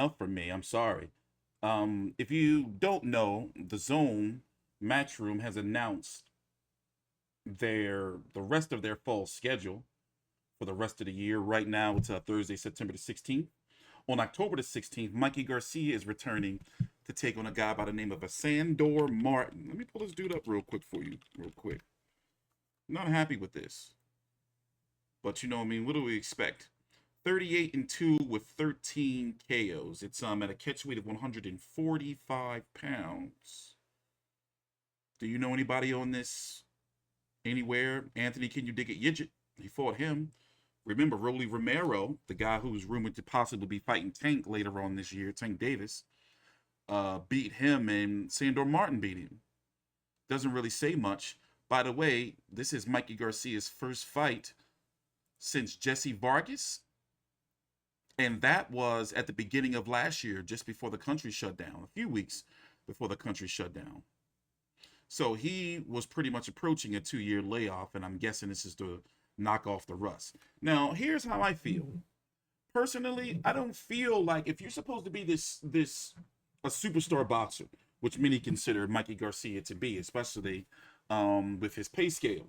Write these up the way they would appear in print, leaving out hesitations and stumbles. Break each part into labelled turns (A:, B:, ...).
A: enough for me. I'm sorry. If you don't know, the DAZN Matchroom has announced the rest of their fall schedule for the rest of the year. Right now, it's Thursday, September the 16th. On October the 16th, Mikey Garcia is returning to take on a guy by the name of a Sandor Martin. Let me pull this dude up real quick for you, real quick. Not happy with this, but you know, I mean, what do we expect? 38-2 with 13 KOs. It's at a catch weight of 145 pounds. Do you know anybody on this anywhere? Anthony, can you dig it? Yidget. He fought him. Remember, Rolly Romero, the guy who's rumored to possibly be fighting Tank later on this year, Tank Davis, beat him, and Sandor Martin beat him. Doesn't really say much. By the way, this is Mikey Garcia's first fight since Jessie Vargas, and that was at the beginning of last year, just before the country shut down, a few weeks before the country shut down. So he was pretty much approaching a 2-year layoff, and I'm guessing this is to knock off the rust. Now, here's how I feel. Personally, I don't feel like if you're supposed to be a superstar boxer, which many consider Mikey Garcia to be, especially with his pay scale,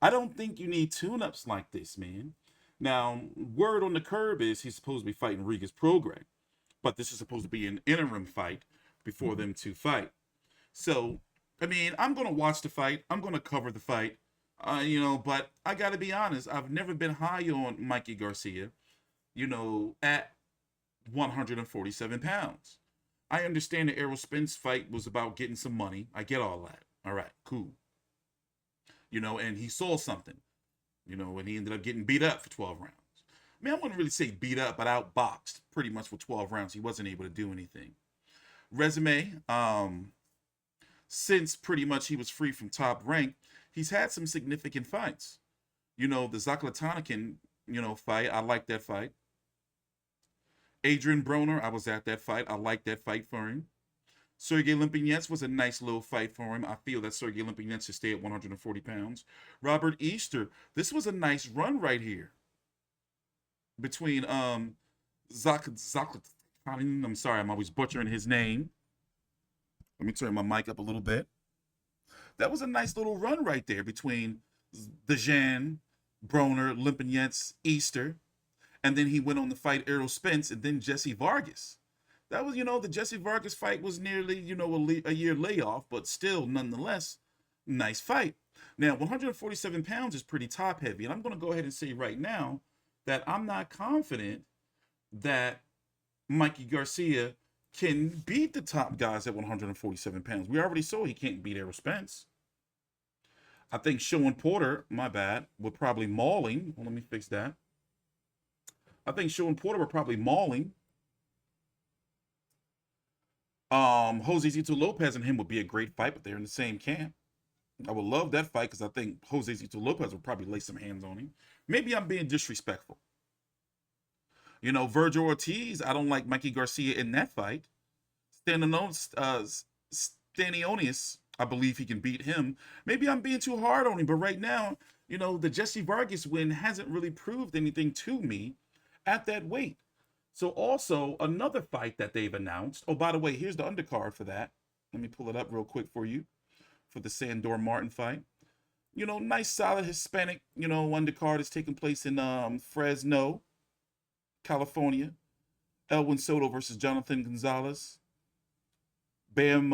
A: I don't think you need tune-ups like this, man. Now, word on the curb is he's supposed to be fighting Riga's Prograis, but this is supposed to be an interim fight before them two fight. So, I mean, I'm going to watch the fight. I'm going to cover the fight. But I got to be honest, I've never been high on Mikey Garcia, at 147 pounds. I understand the Errol Spence fight was about getting some money. I get all that. All right, cool. And he saw something, and he ended up getting beat up for 12 rounds. I mean, I wouldn't really say beat up, but outboxed pretty much for 12 rounds. He wasn't able to do anything. Resume, since pretty much he was free from Top Rank, he's had some significant fights. The Zaklatanikin, fight, I like that fight. Adrian Broner, I was at that fight. I like that fight for him. Sergey Limpinets was a nice little fight for him. I feel that Sergey Limpinets should stay at 140 pounds. Robert Easter, this was a nice run right here. Between Zaklatanikin, I'm sorry, I'm always butchering his name. Let me turn my mic up a little bit. That was a nice little run right there between DAZN, Broner, Limpinets, Easter. And then he went on to fight Errol Spence and then Jessie Vargas. That was, the Jessie Vargas fight was nearly, a year layoff, but still, nonetheless, nice fight. Now, 147 pounds is pretty top heavy. And I'm going to go ahead and say right now that I'm not confident that Mikey Garcia can beat the top guys at 147 pounds. We already saw he can't beat Errol Spence. I think Sean Porter, my bad, would probably maul him. Well, let me fix that. I think Sean Porter would probably maul him. Jose Zito Lopez and him would be a great fight, but they're in the same camp. I would love that fight because I think Jose Zito Lopez would probably lay some hands on him. Maybe I'm being disrespectful. Virgil Ortiz, I don't like Mikey Garcia in that fight. Stanionis, I believe he can beat him. Maybe I'm being too hard on him, but right now, the Jessie Vargas win hasn't really proved anything to me at that weight. So also, another fight that they've announced. Oh, by the way, here's the undercard for that. Let me pull it up real quick for you for the Sandor Martin fight. Nice, solid Hispanic, undercard is taking place in Fresno, California. Elwin Soto versus Jonathan Gonzalez. Bam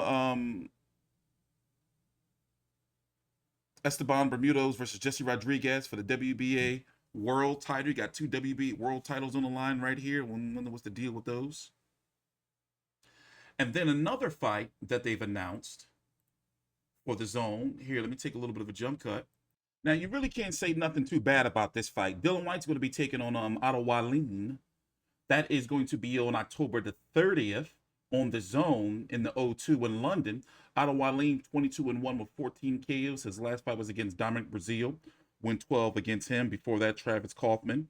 A: Esteban Bermudos versus Jesse Rodriguez for the WBA world title. You got 2 WBA world titles on the line right here. Wonder what's the deal with those. And then another fight that they've announced for the DAZN. Here, let me take a little bit of a jump cut. Now, you really can't say nothing too bad about this fight. Dillian Whyte's going to be taking on Otto Wallin. That is going to be on October the 30th on the DAZN in the O2 in London. Otto Wallin, 22-1 with 14 KOs. His last fight was against Dominic Brazil. Went 12 against him. Before that, Travis Kaufman.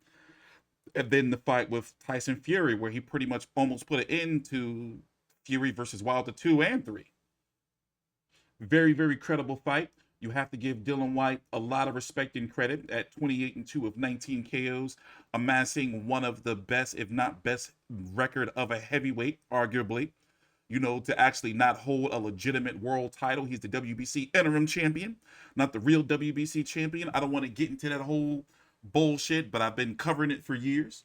A: And then the fight with Tyson Fury, where he pretty much almost put an end to Fury versus Wilder 2 and 3. Very, very credible fight. You have to give Dillian Whyte a lot of respect and credit at 28-2 of 19 KOs, amassing one of the best, if not best, record of a heavyweight, arguably. To actually not hold a legitimate world title. He's the WBC interim champion, not the real WBC champion. I don't want to get into that whole bullshit, but I've been covering it for years.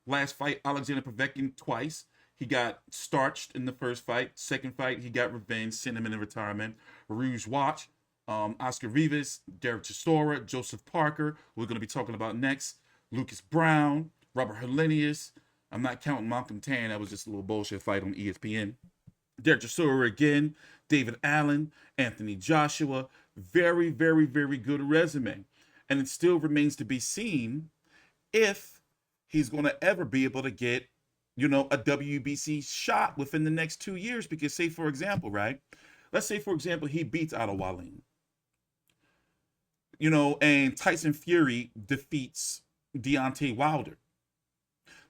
A: Last fight, Alexander Povetkin twice. He got starched in the first fight. Second fight, he got revenge, sent him into retirement. Rouge Watch, Oscar Rivas, Derek Chisora, Joseph Parker, we're going to be talking about next. Lucas Brown, Robert Helenius. I'm not counting Malcolm Tan. That was just a little bullshit fight on ESPN. Derek Chisora again, David Allen, Anthony Joshua. Very, very, very good resume. And it still remains to be seen if he's going to ever be able to get, a WBC shot within the next 2 years. Because say, for example, right? Let's say, for example, he beats Otto Wallin. And Tyson Fury defeats Deontay Wilder.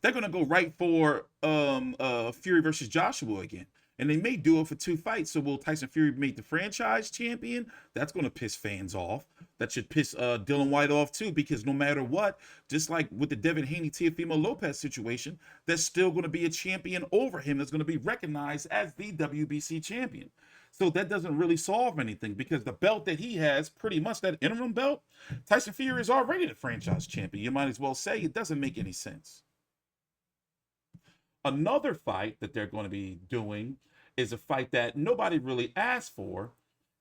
A: They're going to go right for Fury versus Joshua again. And they may do it for 2 fights. So will Tyson Fury make the franchise champion? That's going to piss fans off. That should piss Dillian Whyte off too, because no matter what, just like with the Devin Haney, Teofimo Lopez situation, there's still going to be a champion over him that's going to be recognized as the WBC champion. So that doesn't really solve anything, because the belt that he has, pretty much that interim belt, Tyson Fury is already the franchise champion. You might as well say it doesn't make any sense. Another fight that they're going to be doing is a fight that nobody really asked for,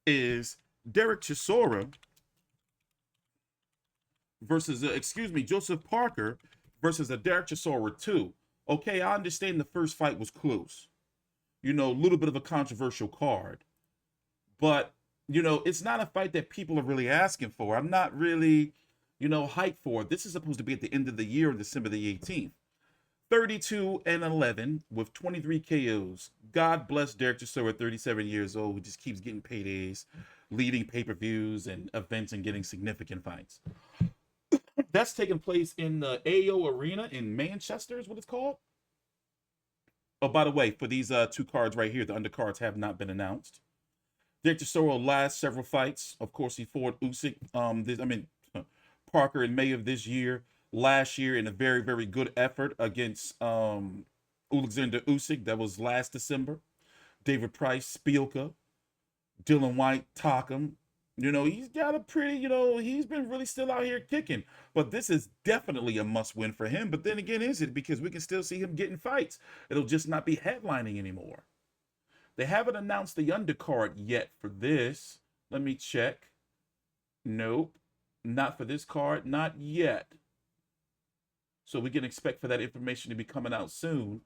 A: is Derek Chisora versus, Joseph Parker versus a Derek Chisora 2. Okay, I understand the first fight was close. A little bit of a controversial card. But, it's not a fight that people are really asking for. I'm not really, hyped for it. This is supposed to be at the end of the year on December the 18th. 32-11 with 23 KOs. God bless Derek Chisora, 37 years old, who just keeps getting paydays, leading pay-per-views and events and getting significant fights. That's taking place in the AO Arena in Manchester is what it's called. Oh, by the way, for these 2 cards right here, the undercards have not been announced. Derek Chisora last several fights. Of course, he fought Usyk, Parker in May of this year. Last year in a very, very good effort against Alexander Usyk. That was last December. David Price, Spielka, Dillian Whyte, Takam. He's got a pretty, he's been really still out here kicking. But this is definitely a must-win for him. But then again, is it? Because we can still see him getting fights. It'll just not be headlining anymore. They haven't announced the undercard yet for this. Let me check. Nope. Not for this card. Not yet. So we can expect for that information to be coming out soon.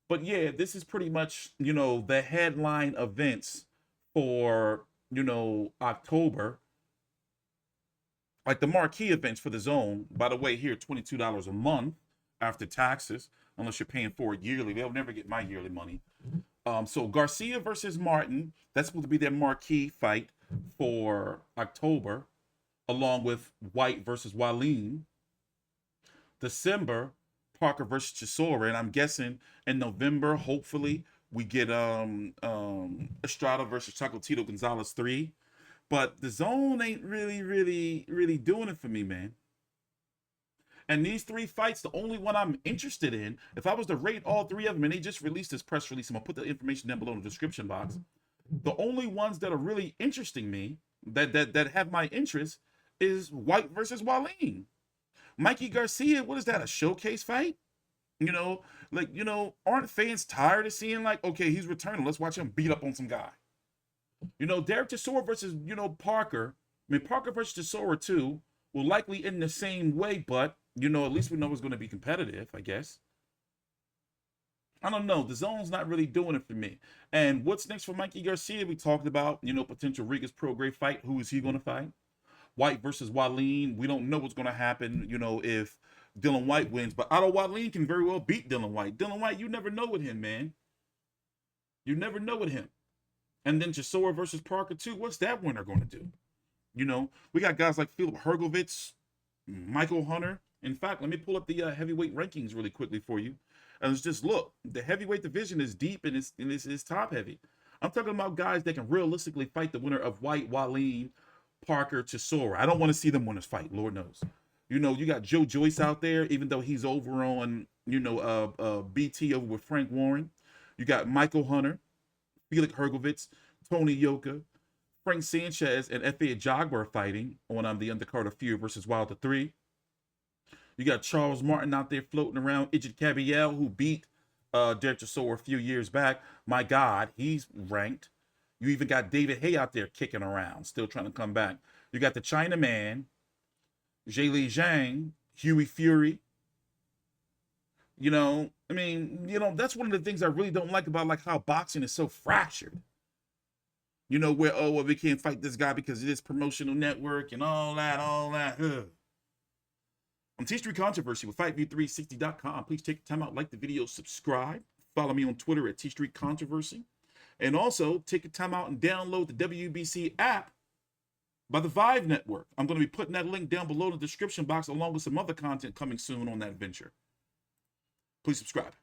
A: But yeah, this is pretty much, the headline events for, October. Like the marquee events for the zone. By the way, here, $22 a month after taxes. Unless you're paying for it yearly. They'll never get my yearly money. So Garcia versus Martin. That's supposed to be their marquee fight for October. Along with Whyte versus Wallin. December, Parker versus Chisora, and I'm guessing in November, hopefully, we get Estrada versus Chocolatito Gonzalez 3. But the zone ain't really doing it for me, man. And these 3 fights, the only one I'm interested in, if I was to rate all 3 of them, and they just released this press release, I'm gonna put the information down below in the description box. The only ones that are really interesting me, that have my interest, is Whyte versus Wallin. Mikey Garcia, what is that, a showcase fight? Aren't fans tired of seeing, okay, he's returning, let's watch him beat up on some guy? Derek Chisora versus, Parker. Parker versus Chisora too will likely end the same way, but, at least we know it's going to be competitive, I guess. I don't know. The zone's not really doing it for me. And what's next for Mikey Garcia? We talked about, potential Rigas Prograis fight. Who is he going to fight? Whyte versus Wallin. We don't know what's going to happen, if Dillian Whyte wins. But Otto Wallin can very well beat Dillian Whyte. Dillian Whyte, you never know with him, man. You never know with him. And then Chisora versus Parker, too. What's that winner going to do? We got guys like Filip Hrgovic, Michael Hunter. In fact, let me pull up the heavyweight rankings really quickly for you. And let's just look. The heavyweight division is deep and it's top heavy. I'm talking about guys that can realistically fight the winner of Whyte, Wallin, Parker, Chisora. I don't want to see them win this fight. Lord knows. You know, you got Joe Joyce out there, even though he's over on, you know, BT over with Frank Warren. You got Michael Hunter, Felix Hergovitz, Tony Yoka, Frank Sanchez, and F.A. Jagbar fighting on the undercard of Fury versus Wilder 3. You got Charles Martin out there floating around. Idrit Kabiel, who beat Derek Chisora a few years back. My God, he's ranked. You even got David Hay out there kicking around, still trying to come back. You got the Chinaman, Zheli Zhang, Huey Fury. You know, I mean, you know, that's one of the things I really don't like about like how boxing is so fractured. You know, where, oh, well, we can't fight this guy because of this promotional network and all that. Ugh. I'm TstreeT Controversy with FightView360.com. Please take time out, like the video, subscribe. Follow me on Twitter at TstreeT Controversy. And also, take a time out and download the WBC app by the Vive Network. I'm going to be putting that link down below in the description box along with some other content coming soon on that venture. Please subscribe.